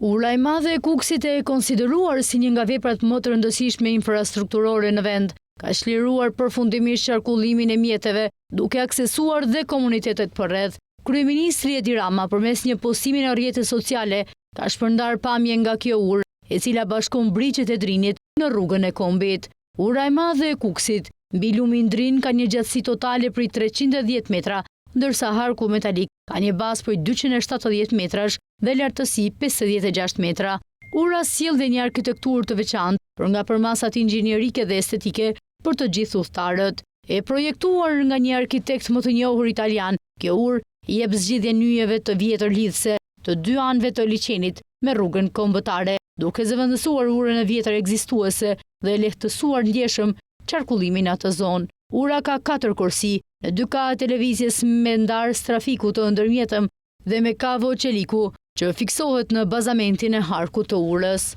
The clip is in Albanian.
Ura e madhe e Kukësit e konsideruar si një nga veprat më të rëndësishme infrastrukturore në vend, ka çliruar përfundimisht qarkullimin e mjeteve, duke aksesuar dhe komunitetet përreth. Kryeministri Edi Rama, përmes një postimi në rrjetet sociale, ka shpërndar pamje nga kjo urë, e cila bashkon Briqet e Drinit në rrugën e Kombit. Ura e madhe e Kukësit, mbi lumin Drin, ka një gjatësi totale prej 310 metra, ndërsa harku metalik ka një bazë prej 270 metrash dhe lartësi 56 metra. Ura sjell dhe një arkitekturë të veçantë për nga përmasat inxhinierike dhe estetike për të gjithë udhëtarët. E projektuar nga një arkitekt më të njohur italian, kjo urë jep zgjidhje nyjeve të vjetër lidhse të dy anëve të liçenit me rrugën kombëtare, duke zëvendësuar urën e vjetër ekzistuese dhe lehtësuar ndjeshëm qarkullimin atë zonë. Ura ka 4 kursi, në 2 ka televizjes me ndarës trafiku të ndërmjetëm dhe me kavo qeliku që fiksohet në bazamentin e harkut të urës.